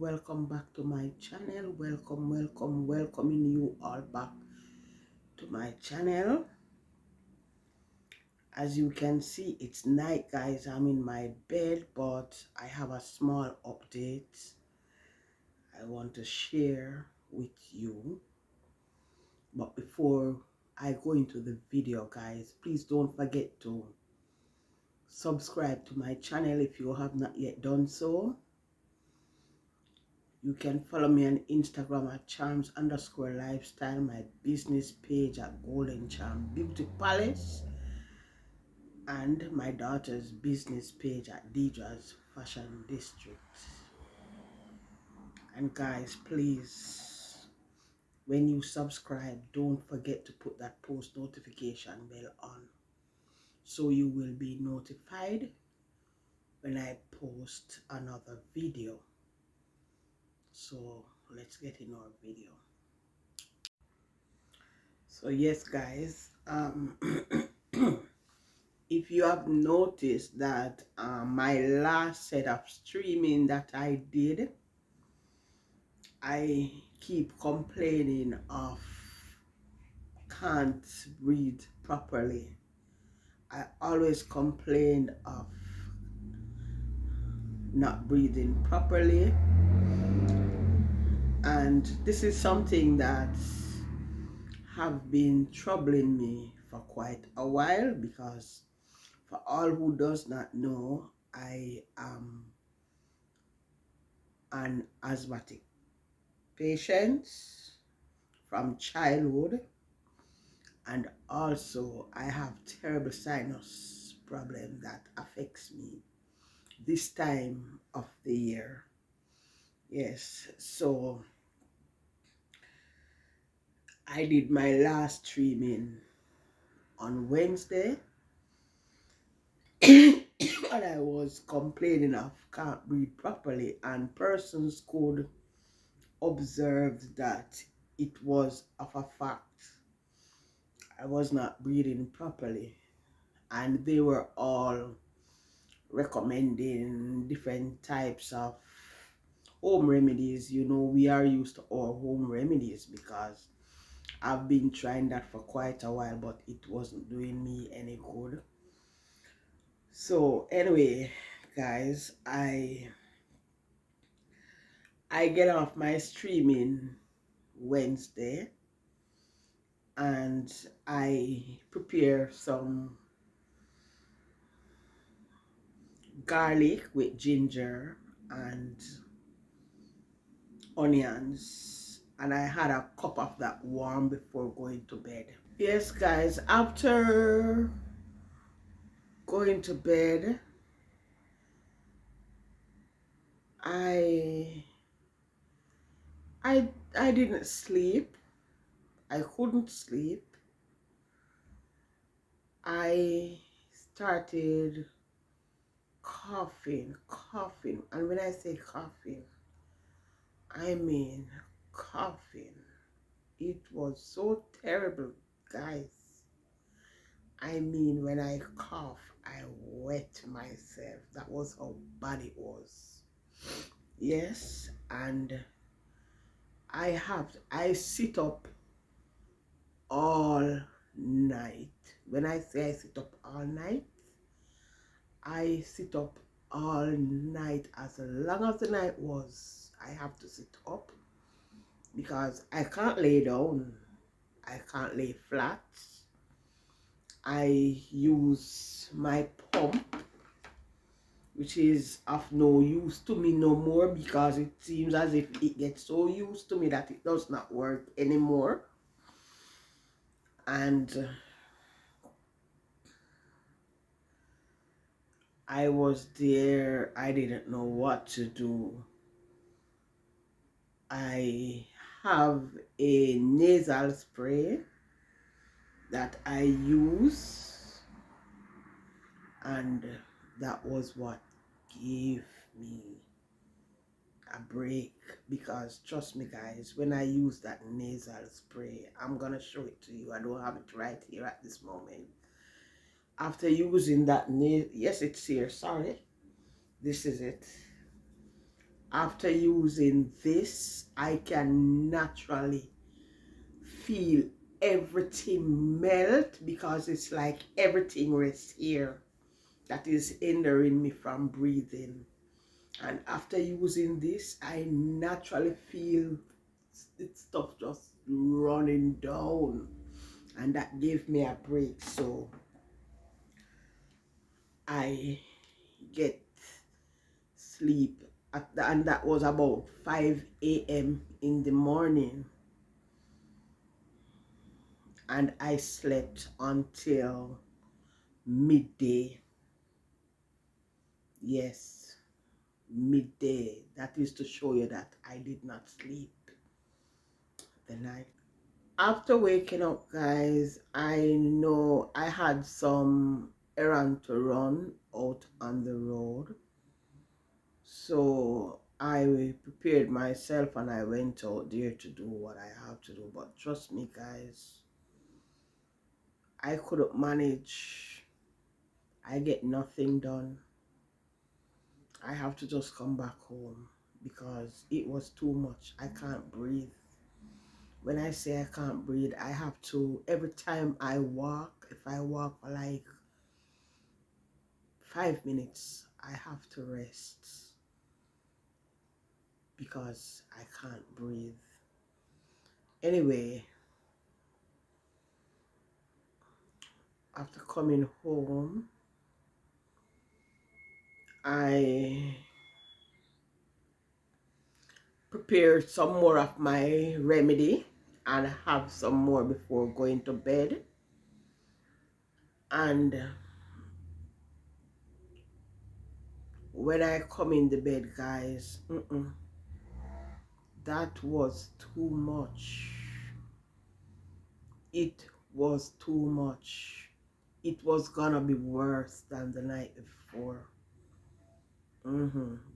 welcome back to my channel. Welcoming you all back to my channel. As you can see, it's night, guys. I'm in my bed, but I have a small update I want to share with you. But before I go into the video, guys, please don't forget to subscribe to my channel if you have not yet done so. You can follow me on Instagram at charms_lifestyle, my business page at Golden Charm Beauty Palace, and my daughter's business page at Deidre's Fashion District. And guys, please, when you subscribe, don't forget to put that post notification bell on, so you will be notified when I post another video. So let's get in our video. So yes, guys, if you have noticed that my last set of streaming that I did, I keep complaining of can't breathe properly. I always complained of not breathing properly, and this is something that have been troubling me for quite a while, because for all who does not know, I am an asthmatic patient from childhood, and also I have terrible sinus problem that affects me this time of the year. Yes, so I did my last streaming on Wednesday and I was complaining of can't breathe properly, and persons could observe that it was of a fact I was not breathing properly, and they were all recommending different types of home remedies. You know, we are used to our home remedies because I've been trying that for quite a while, but it wasn't doing me any good. So anyway, guys, I get off my streaming Wednesday and I prepare some garlic with ginger and onions, and I had a cup of that warm before going to bed. Yes, guys, after going to bed, I I didn't sleep. I couldn't sleep. I started coughing, and when I say coughing, I mean coughing. It was so terrible, guys. I mean, when I cough, I wet myself. That was how bad it was. Yes, and I sit up all night. When I say I sit up all night, I sit up all night. As long as the night was, I have to sit up because I can't lay down. I can't lay flat. I use my pump, which is of no use to me no more, because it seems as if it gets so used to me that it does not work anymore. And I was there, I didn't know what to do. I have a nasal spray that I use, and that was what gave me a break, because trust me, guys, when I use that nasal spray, I'm gonna show it to you. I don't have it right here at this moment. After using that yes, it's here, sorry, this is it. After using this, I can naturally feel everything melt, because it's like everything rests here that is hindering me from breathing. And after using this, I naturally feel the stuff just running down, and that gave me a break. So I get sleep and that was about 5 a.m. in the morning, and I slept until midday. Yes, midday. That is to show you that I did not sleep the night. After waking up, guys, I know I had some errand to run out on the road. So I prepared myself and I went out there to do what I have to do. But trust me, guys, I couldn't manage. I get nothing done. I have to just come back home because it was too much. I can't breathe. When I say I can't breathe, I have to, every time I walk, if I walk for like 5 minutes, I have to rest because I can't breathe. Anyway, after coming home, I prepared some more of my remedy and have some more before going to bed. And when I come in the bed, guys, that was too much. It was too much. It was gonna be worse than the night before.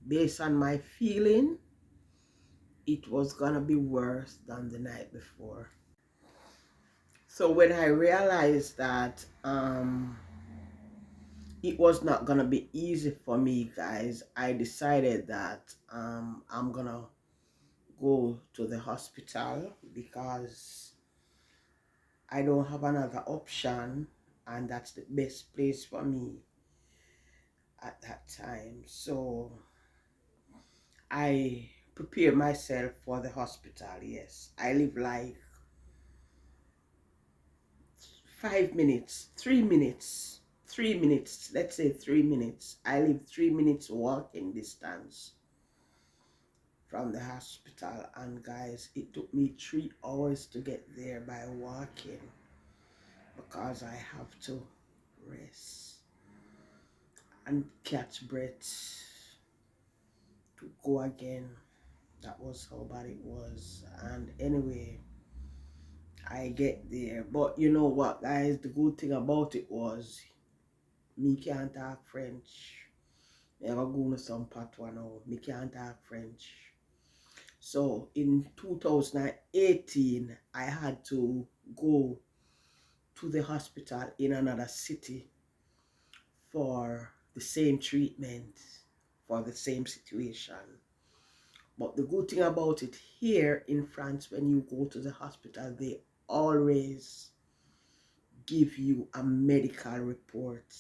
Based on my feeling, it was gonna be worse than the night before. So when I realized that it was not gonna be easy for me, guys, I decided that I'm gonna go to the hospital because I don't have another option, and that's the best place for me at that time. So I prepare myself for the hospital. Yes, I live like 5 minutes, 3 minutes, 3 minutes, let's say 3 minutes. I live 3 minutes walking distance from the hospital, and guys, it took me 3 hours to get there by walking because I have to rest and catch breath to go again. That was how bad it was. And anyway, I get there. But you know what, guys, the good thing about it was me can't talk French. Me have a go to some patois now. Me can't talk French. So in 2018, I had to go to the hospital in another city for the same treatment, for the same situation. But the good thing about it here in France, when you go to the hospital, they always give you a medical report.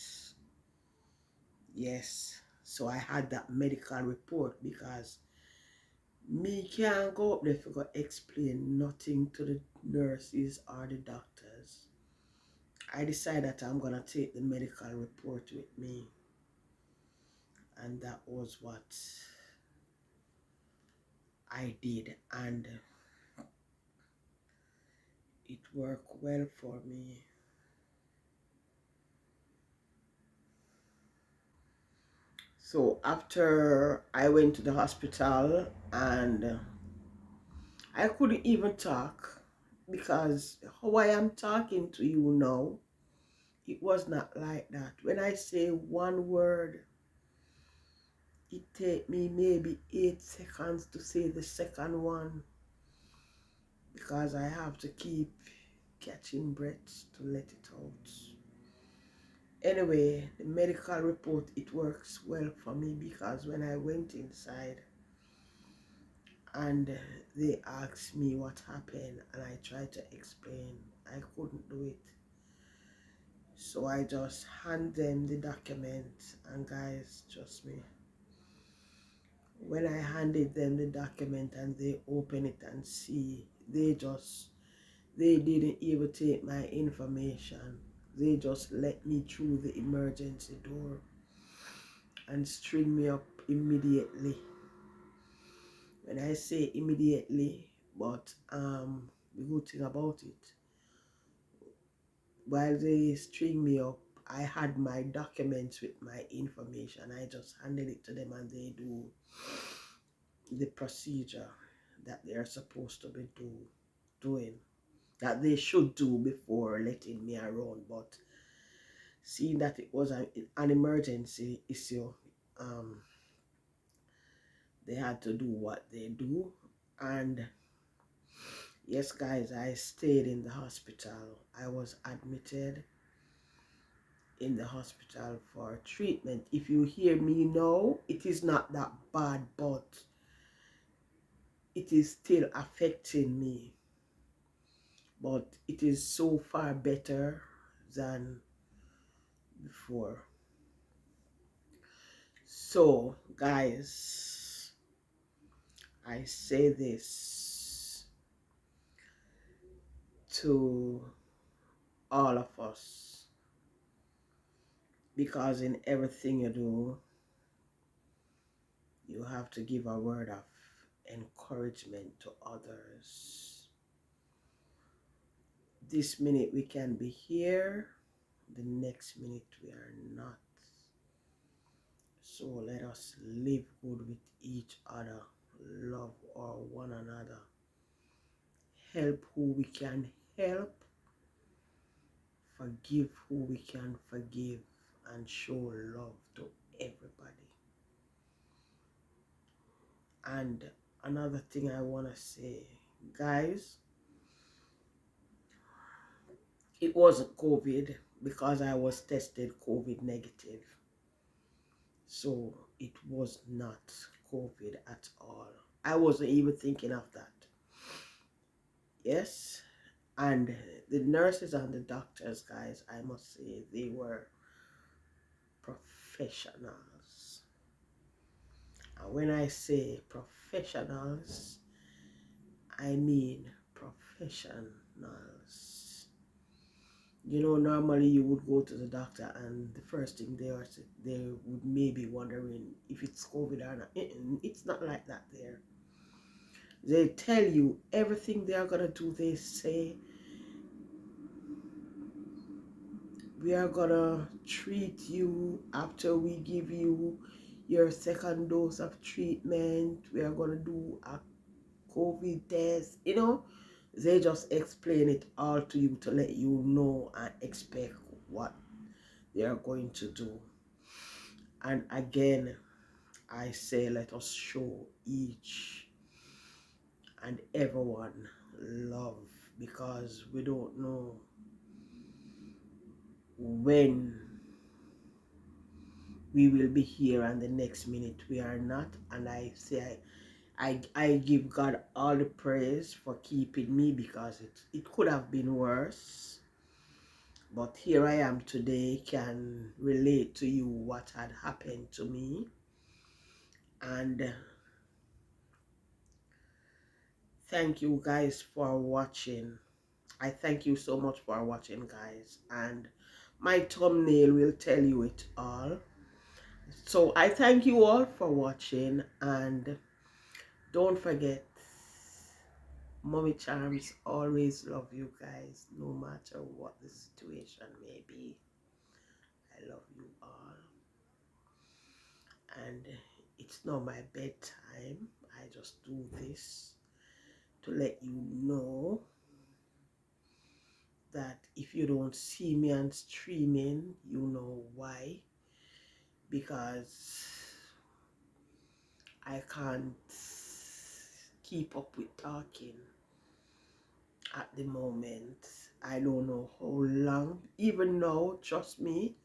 Yes, so I had that medical report because me can't go up there to go explain nothing to the nurses or the doctors. I decided that I'm gonna take the medical report with me, and that was what I did, and it worked well for me. So after I went to the hospital, and I couldn't even talk because how I am talking to you now, it was not like that. When I say one word, it take me maybe 8 seconds to say the second one because I have to keep catching breaths to let it out. Anyway, the medical report, it works well for me because when I went inside, and they asked me what happened, and I tried to explain. I couldn't do it. So I just hand them the document, and guys, trust me, when I handed them the document and they open it and see, they didn't even take my information. They just let me through the emergency door and string me up immediately. When I say immediately, but the good thing about it, while they string me up, I had my documents with my information. I just handed it to them and they do the procedure that they are supposed to be doing, that they should do before letting me around. But seeing that it was an emergency issue, um, they had to do what they do. And yes, guys, I stayed in the hospital. I was admitted in the hospital for treatment. If you hear me now, it is not that bad, but it is still affecting me. But it is so far better than before. So, guys, I say this to all of us, because in everything you do, you have to give a word of encouragement to others. This minute we can be here, the next minute we are not. So let us live good with each other, love one another, help who we can help, forgive who we can forgive, and show love to everybody. And another thing I want to say, guys, it wasn't COVID because I was tested COVID negative. So it was not COVID at all. I wasn't even thinking of that. Yes. And the nurses and the doctors, guys, I must say, they were professionals. And when I say professionals, I mean professionals. You know, normally you would go to the doctor and the first thing they would maybe wondering if it's COVID or not. It's not like that there. They tell you everything they are going to do. They say, we are going to treat you after we give you your second dose of treatment. We are going to do a COVID test. You know, they just explain it all to you to let you know and expect what they are going to do. And again, I say, let us show each and everyone love, because we don't know when we will be here and the next minute we are not. And I say I give God all the praise for keeping me, because it could have been worse, but here I am today, can relate to you what had happened to me. And thank you guys for watching. I thank you so much for watching, guys, and my thumbnail will tell you it all. So I thank you all for watching, and don't forget, Mommy Charms always love you guys, no matter what the situation may be. I love you all. And it's not my bedtime. I just do this to let you know that if you don't see me on streaming, you know why. Because I can't keep up with talking at the moment. I don't know how long. Even now, trust me,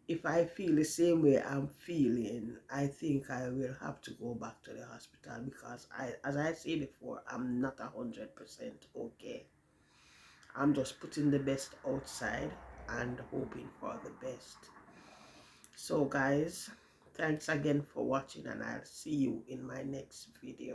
if I feel the same way I'm feeling, I think I will have to go back to the hospital because as I said before, I'm not 100% okay. I'm just putting the best outside and hoping for the best. So guys, thanks again for watching, and I'll see you in my next video.